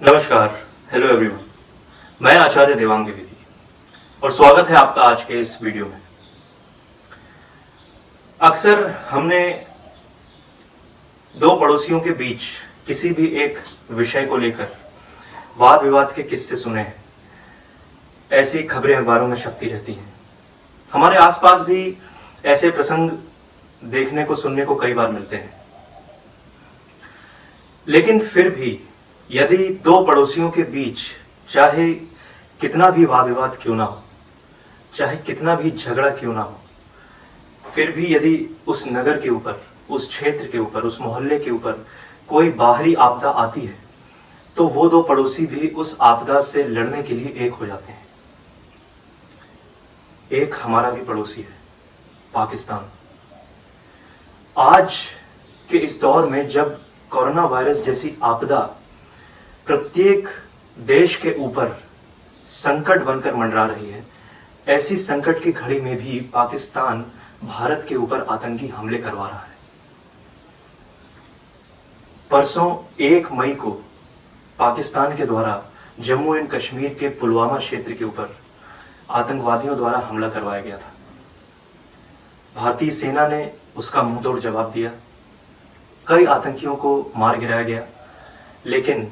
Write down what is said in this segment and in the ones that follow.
नमस्कार, hello everyone. मैं आचार्य देवांग द्विवेदी और स्वागत है आपका आज के इस वीडियो में। अक्सर हमने दो पड़ोसियों के बीच किसी भी एक विषय को लेकर वाद विवाद के किस्से सुने हैं। ऐसी खबरें अखबारों में छपती रहती हैं। हमारे आसपास भी ऐसे प्रसंग देखने को सुनने को कई बार मिलते हैं। लेकिन फिर भी यदि दो पड़ोसियों के बीच चाहे कितना भी वाद विवाद क्यों ना हो, चाहे कितना भी झगड़ा क्यों ना हो, फिर भी यदि उस नगर के ऊपर, उस क्षेत्र के ऊपर, उस मोहल्ले के ऊपर कोई बाहरी आपदा आती है तो वो दो पड़ोसी भी उस आपदा से लड़ने के लिए एक हो जाते हैं। एक हमारा भी पड़ोसी है, पाकिस्तान। आज के इस दौर में जब कोरोना वायरस जैसी आपदा प्रत्येक देश के ऊपर संकट बनकर मंडरा रही है, ऐसी संकट की घड़ी में भी पाकिस्तान भारत के ऊपर आतंकी हमले करवा रहा है। परसों 1 मई को पाकिस्तान के द्वारा जम्मू एंड कश्मीर के पुलवामा क्षेत्र के ऊपर आतंकवादियों द्वारा हमला करवाया गया था। भारतीय सेना ने उसका मुंहतोड़ जवाब दिया। कई आतंकियों को मार गिराया गया, लेकिन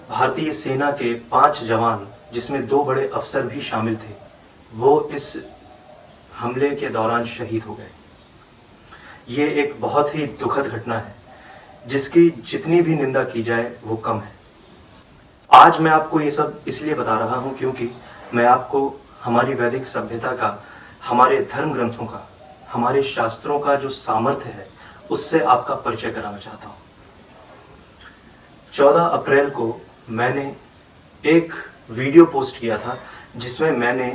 भारतीय सेना के 5 जवान, जिसमें 2 बड़े अफसर भी शामिल थे, वो इस हमले के दौरान शहीद हो गए। ये एक बहुत ही दुखद घटना है जिसकी जितनी भी निंदा की जाए वो कम है। आज मैं आपको ये सब इसलिए बता रहा हूँ क्योंकि मैं आपको हमारी वैदिक सभ्यता का, हमारे धर्म ग्रंथों का, हमारे शास्त्रों का जो सामर्थ्य है उससे आपका परिचय कराना चाहता हूँ। 14 अप्रैल को मैंने एक वीडियो पोस्ट किया था जिसमें मैंने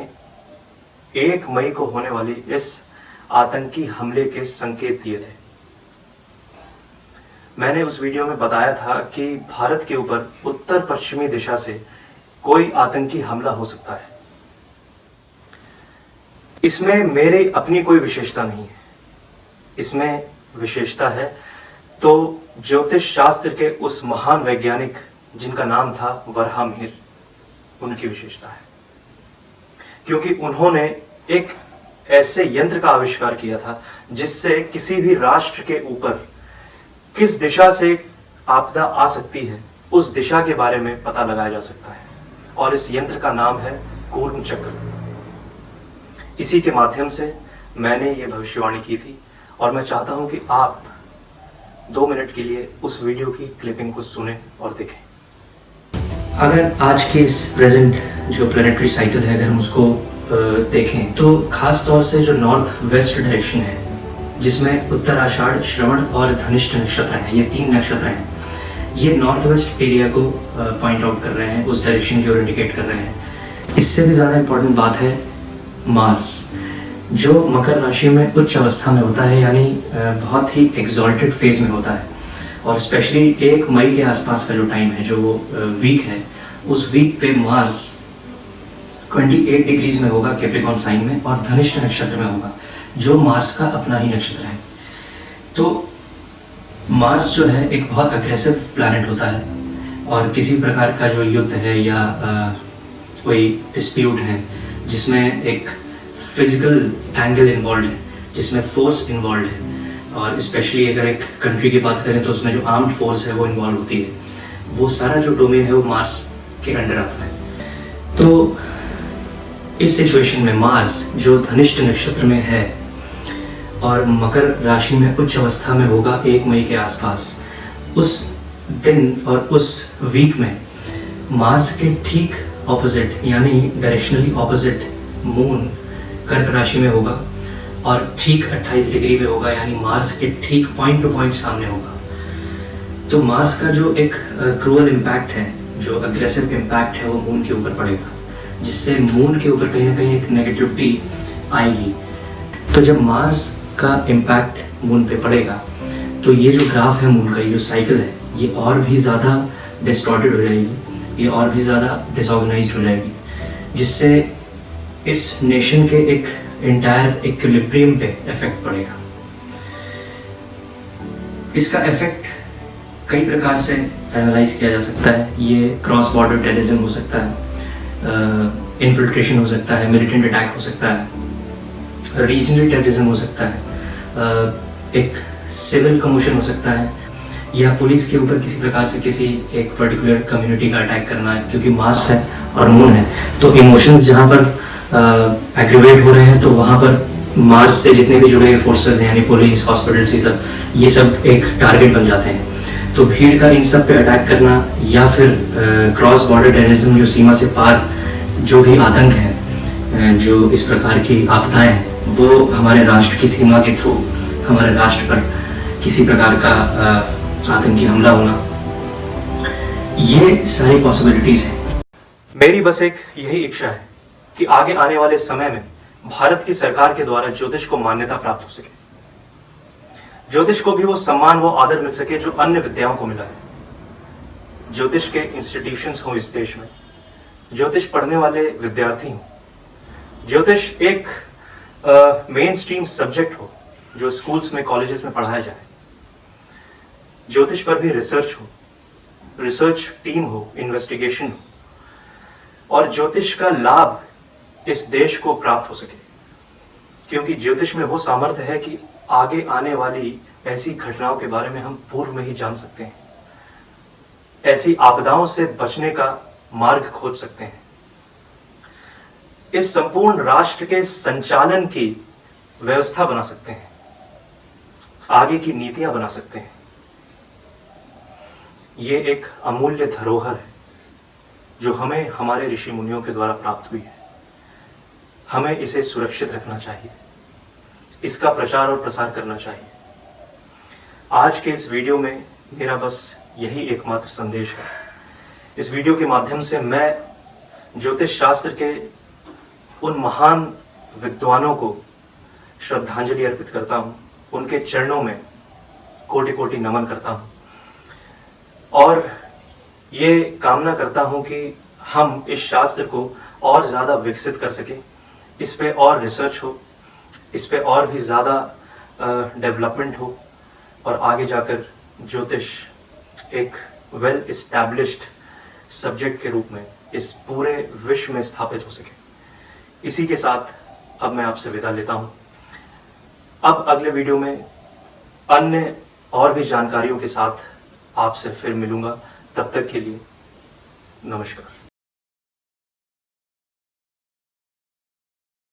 1 मई को होने वाली इस आतंकी हमले के संकेत दिए थे। मैंने उस वीडियो में बताया था कि भारत के ऊपर उत्तर पश्चिमी दिशा से कोई आतंकी हमला हो सकता है। इसमें मेरी अपनी कोई विशेषता नहीं है। इसमें विशेषता है तो ज्योतिष शास्त्र के उस महान वैज्ञानिक जिनका नाम था वराहमिहिर, उनकी विशेषता है। क्योंकि उन्होंने एक ऐसे यंत्र का आविष्कार किया था जिससे किसी भी राष्ट्र के ऊपर किस दिशा से आपदा आ सकती है उस दिशा के बारे में पता लगाया जा सकता है, और इस यंत्र का नाम है कूर्म चक्र। इसी के माध्यम से मैंने ये भविष्यवाणी की थी और मैं चाहता हूं कि आप 2 मिनट के लिए उस वीडियो की क्लिपिंग को सुने और देखें। अगर आज के इस प्रेजेंट जो प्लैनेटरी साइकिल है, अगर हम उसको देखें तो खास तौर से जो नॉर्थ वेस्ट डायरेक्शन है, जिसमें उत्तराषाढ़, श्रवण और धनिष्ठ नक्षत्र हैं, ये 3 नक्षत्र हैं, ये नॉर्थ वेस्ट एरिया को पॉइंट आउट कर रहे हैं, उस डायरेक्शन की ओर इंडिकेट कर रहे हैं। इससे भी ज़्यादा इम्पोर्टेंट बात है मार्स, जो मकर राशि में उच्च अवस्था में होता है, यानी बहुत ही एक्सॉल्टेड फेज में होता है। और स्पेशली 1 मई के आसपास का जो टाइम है, जो वो वीक है, उस वीक पे मार्स 28 डिग्रीज में होगा कैप्रिकॉर्न साइन में, और धनिष्ठ नक्षत्र में होगा, जो मार्स का अपना ही नक्षत्र है। तो मार्स जो है एक बहुत अग्रेसिव प्लैनेट होता है, और किसी प्रकार का जो युद्ध है या कोई डिस्प्यूट है जिसमें एक फिजिकल एंगल इन्वॉल्व है, जिसमें फोर्स इन्वॉल्व है, और स्पेशली अगर एक कंट्री की बात करें तो उसमें जो आर्म्ड फोर्स है वो इन्वॉल्व होती है, वो सारा जो डोमेन है वो मार्स के अंडर आता है। तो इस सिचुएशन में मार्स जो धनिष्ठ नक्षत्र में है और मकर राशि में उच्च अवस्था में होगा 1 मई के आसपास, उस दिन और उस वीक में मार्स के ठीक ऑपोजिट, यानी डायरेक्शनली ऑपोजिट मून कर्क राशि में होगा, और ठीक 28 डिग्री में होगा, यानी मार्स के ठीक पॉइंट टू पॉइंट सामने होगा। तो मार्स का जो एक क्रूअल इम्पैक्ट है, जो अग्रेसिव इम्पैक्ट है, वो मून के ऊपर पड़ेगा, जिससे मून के ऊपर कहीं ना कहीं एक नेगेटिविटी आएगी। तो जब मार्स का इम्पैक्ट मून पे पड़ेगा तो ये जो ग्राफ है मून का, ये जो साइकिल है, ये और भी ज़्यादा डिस्टॉर्टेड हो जाएगी, ये और भी ज़्यादा डिसऑर्गेनाइज्ड हो जाएगी, जिससे इस नेशन के एक इंटायर इक्विलिब्रियम पे इफेक्ट पड़ेगा। इसका इफेक्ट कई प्रकार से एनालाइज किया जा सकता है। ये क्रॉस बॉर्डर टेररिज्म हो सकता है, इन्फिल्ट्रेशन हो सकता है, मिलिटेंट अटैक हो सकता है, रीजनल टेररिज्म हो सकता है, एक सिविल कमोशन हो सकता है, या पुलिस के ऊपर किसी प्रकार से किसी एक पर्टिकुलर कम्युनिटी का अटैक करना है, क्योंकि मार्स है और मून है। तो इमोशंस जहाँ पर एग्रीवेट हो रहे हैं तो वहाँ पर मार्स से जितने भी जुड़े हुए फोर्सेस हैं, यानी पुलिस, हॉस्पिटल्स, ये सब एक टारगेट बन जाते हैं। तो भीड़ का इन सब पे अटैक करना, या फिर क्रॉस बॉर्डर टेररिज्म, जो सीमा से पार जो भी आतंक है, जो इस प्रकार की आपदाएं हैं, वो हमारे राष्ट्र की सीमा के थ्रू हमारे राष्ट्र पर किसी प्रकार का आतंकी हमला होना, ये सारी पॉसिबिलिटीज हैं। मेरी बस एक यही इच्छा है कि आगे आने वाले समय में भारत की सरकार के द्वारा ज्योतिष को मान्यता प्राप्त हो सके, ज्योतिष को भी वो सम्मान, वो आदर मिल सके जो अन्य विद्याओं को मिला है। ज्योतिष के इंस्टीट्यूशंस हो इस देश में, ज्योतिष पढ़ने वाले विद्यार्थी हो, ज्योतिष एक मेन स्ट्रीम सब्जेक्ट हो जो स्कूल्स में, कॉलेजेस में पढ़ाया जाए। ज्योतिष पर भी रिसर्च हो, रिसर्च टीम हो, इन्वेस्टिगेशन हो, और ज्योतिष का लाभ इस देश को प्राप्त हो सके, क्योंकि ज्योतिष में वो सामर्थ्य है कि आगे आने वाली ऐसी घटनाओं के बारे में हम पूर्व में ही जान सकते हैं, ऐसी आपदाओं से बचने का मार्ग खोज सकते हैं, इस संपूर्ण राष्ट्र के संचालन की व्यवस्था बना सकते हैं, आगे की नीतियां बना सकते हैं। ये एक अमूल्य धरोहर है जो हमें हमारे ऋषि मुनियों के द्वारा प्राप्त हुई है। हमें इसे सुरक्षित रखना चाहिए, इसका प्रचार और प्रसार करना चाहिए। आज के इस वीडियो में मेरा बस यही एकमात्र संदेश है। इस वीडियो के माध्यम से मैं ज्योतिष शास्त्र के उन महान विद्वानों को श्रद्धांजलि अर्पित करता हूं, उनके चरणों में कोटि कोटि नमन करता हूं, और ये कामना करता हूं कि हम इस शास्त्र को और ज्यादा विकसित कर सके, इस पे और रिसर्च हो, इस पे और भी ज्यादा डेवलपमेंट हो, और आगे जाकर ज्योतिष एक वेल एस्टैब्लिश्ड सब्जेक्ट के रूप में इस पूरे विश्व में स्थापित हो सके। इसी के साथ अब मैं आपसे विदा लेता हूं। अब अगले वीडियो में अन्य और भी जानकारियों के साथ आपसे फिर मिलूंगा। तब तक के लिए नमस्कार।